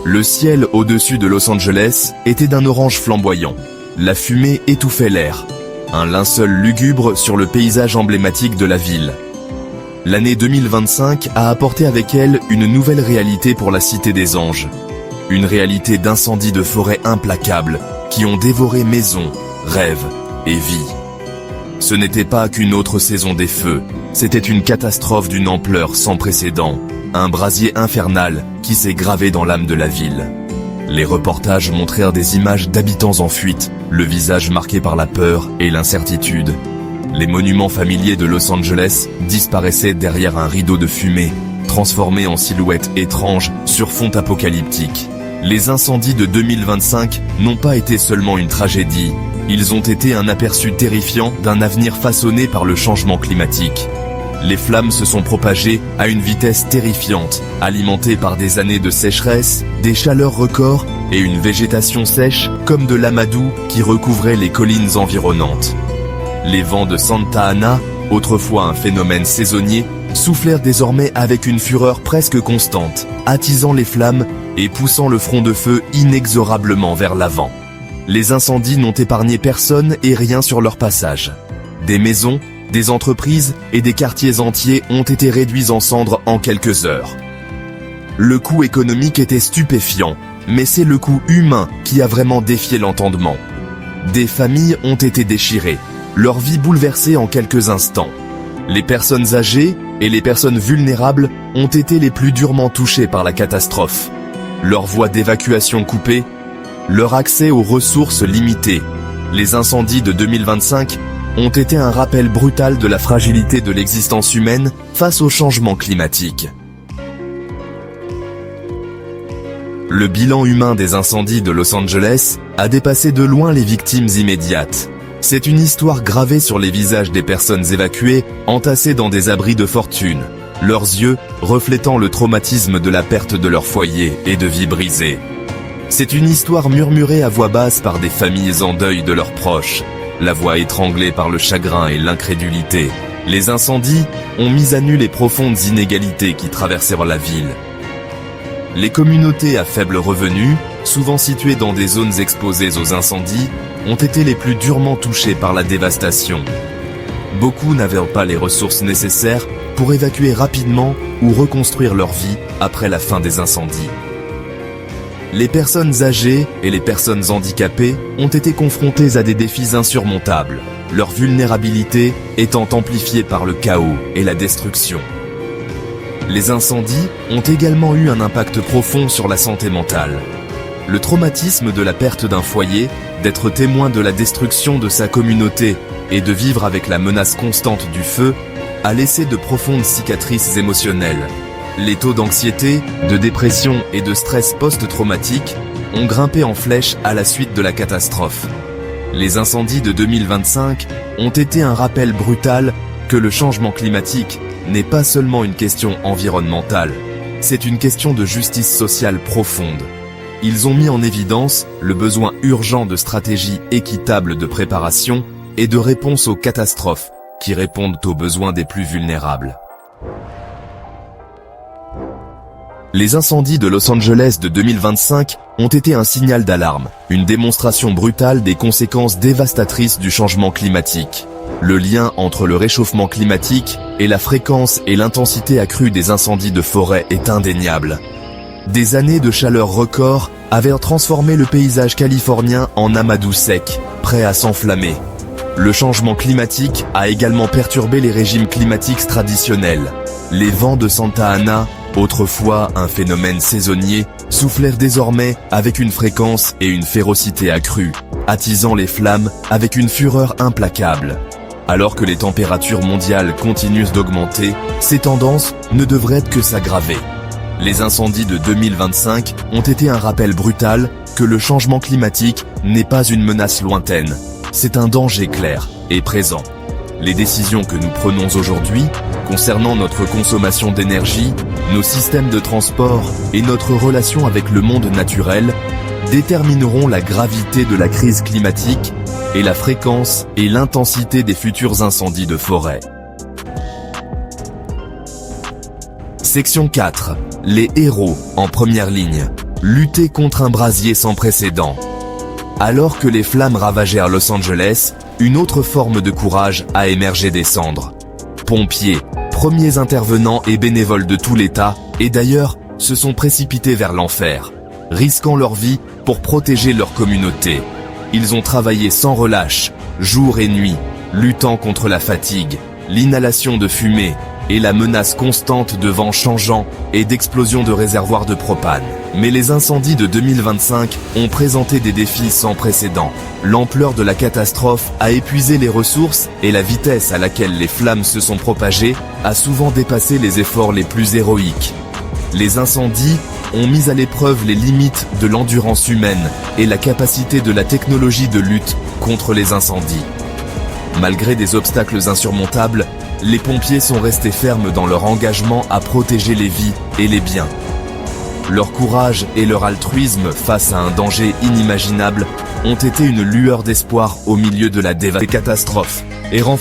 Le ciel au-dessus de Los Angeles était d'un orange flamboyant. La fumée étouffait l'air. Un linceul lugubre sur le paysage emblématique de la ville. L'année 2025 a apporté avec elle une nouvelle réalité pour la Cité des Anges. Une réalité d'incendies de forêt implacables qui ont dévoré maisons, rêves et vies. Ce n'était pas qu'une autre saison des feux, c'était une catastrophe d'une ampleur sans précédent. Un brasier infernal qui s'est gravé dans l'âme de la ville. Les reportages montrèrent des images d'habitants en fuite, le visage marqué par la peur et l'incertitude. Les monuments familiers de Los Angeles disparaissaient derrière un rideau de fumée, transformés en silhouettes étranges sur fond apocalyptique. Les incendies de 2025 n'ont pas été seulement une tragédie, ils ont été un aperçu terrifiant d'un avenir façonné par le changement climatique. Les flammes se sont propagées à une vitesse terrifiante, alimentées par des années de sécheresse, des chaleurs records et une végétation sèche comme de l'amadou qui recouvrait les collines environnantes. Les vents de Santa Ana, autrefois un phénomène saisonnier, soufflèrent désormais avec une fureur presque constante, attisant les flammes et poussant le front de feu inexorablement vers l'avant. Les incendies n'ont épargné personne et rien sur leur passage. Des maisons, des entreprises et des quartiers entiers ont été réduits en cendres en quelques heures. Le coût économique était stupéfiant, mais c'est le coût humain qui a vraiment défié l'entendement. Des familles ont été déchirées, leur vie bouleversée en quelques instants. Les personnes âgées et les personnes vulnérables ont été les plus durement touchées par la catastrophe. Leurs voies d'évacuation coupées, leur accès aux ressources limitées. Les incendies de 2025 ont été un rappel brutal de la fragilité de l'existence humaine face au changement climatique. Le bilan humain des incendies de Los Angeles a dépassé de loin les victimes immédiates. C'est une histoire gravée sur les visages des personnes évacuées, entassées dans des abris de fortune, leurs yeux reflétant le traumatisme de la perte de leur foyer et de vie brisée. C'est une histoire murmurée à voix basse par des familles en deuil de leurs proches, la voix étranglée par le chagrin et l'incrédulité. Les incendies ont mis à nu les profondes inégalités qui traversèrent la ville. Les communautés à faible revenu, souvent situées dans des zones exposées aux incendies, ont été les plus durement touchées par la dévastation. Beaucoup n'avaient pas les ressources nécessaires pour évacuer rapidement ou reconstruire leur vie après la fin des incendies. Les personnes âgées et les personnes handicapées ont été confrontées à des défis insurmontables, leur vulnérabilité étant amplifiée par le chaos et la destruction. Les incendies ont également eu un impact profond sur la santé mentale. Le traumatisme de la perte d'un foyer, d'être témoin de la destruction de sa communauté et de vivre avec la menace constante du feu, a laissé de profondes cicatrices émotionnelles. Les taux d'anxiété, de dépression et de stress post-traumatique ont grimpé en flèche à la suite de la catastrophe. Les incendies de 2025 ont été un rappel brutal que le changement climatique n'est pas seulement une question environnementale, c'est une question de justice sociale profonde. Ils ont mis en évidence le besoin urgent de stratégies équitables de préparation et de réponse aux catastrophes qui répondent aux besoins des plus vulnérables. Les incendies de Los Angeles de 2025 ont été un signal d'alarme, une démonstration brutale des conséquences dévastatrices du changement climatique. Le lien entre le réchauffement climatique et la fréquence et l'intensité accrue des incendies de forêt est indéniable. Des années de chaleur record avaient transformé le paysage californien en amadou sec, prêt à s'enflammer. Le changement climatique a également perturbé les régimes climatiques traditionnels. Les vents de Santa Ana, autrefois un phénomène saisonnier, soufflèrent désormais avec une fréquence et une férocité accrues, attisant les flammes avec une fureur implacable. Alors que les températures mondiales continuent d'augmenter, ces tendances ne devraient que s'aggraver. Les incendies de 2025 ont été un rappel brutal que le changement climatique n'est pas une menace lointaine, c'est un danger clair et présent. Les décisions que nous prenons aujourd'hui, concernant notre consommation d'énergie, nos systèmes de transport et notre relation avec le monde naturel, détermineront la gravité de la crise climatique et la fréquence et l'intensité des futurs incendies de forêt. Section 4. Les héros en première ligne. lutter contre un brasier sans précédent. Alors que les flammes ravagèrent Los Angeles, une autre forme de courage a émergé des cendres. Pompiers, premiers intervenants et bénévoles de tout l'État, et d'ailleurs, se sont précipités vers l'enfer, risquant leur vie pour protéger leur communauté. Ils ont travaillé sans relâche, jour et nuit, luttant contre la fatigue, l'inhalation de fumée et la menace constante de vents changeants et d'explosions de réservoirs de propane. Mais les incendies de 2025 ont présenté des défis sans précédent. L'ampleur de la catastrophe a épuisé les ressources et la vitesse à laquelle les flammes se sont propagées a souvent dépassé les efforts les plus héroïques. Les incendies ont mis à l'épreuve les limites de l'endurance humaine et la capacité de la technologie de lutte contre les incendies. Malgré des obstacles insurmontables, les pompiers sont restés fermes dans leur engagement à protéger les vies et les biens. Leur courage et leur altruisme face à un danger inimaginable ont été une lueur d'espoir au milieu de la dévastante catastrophe et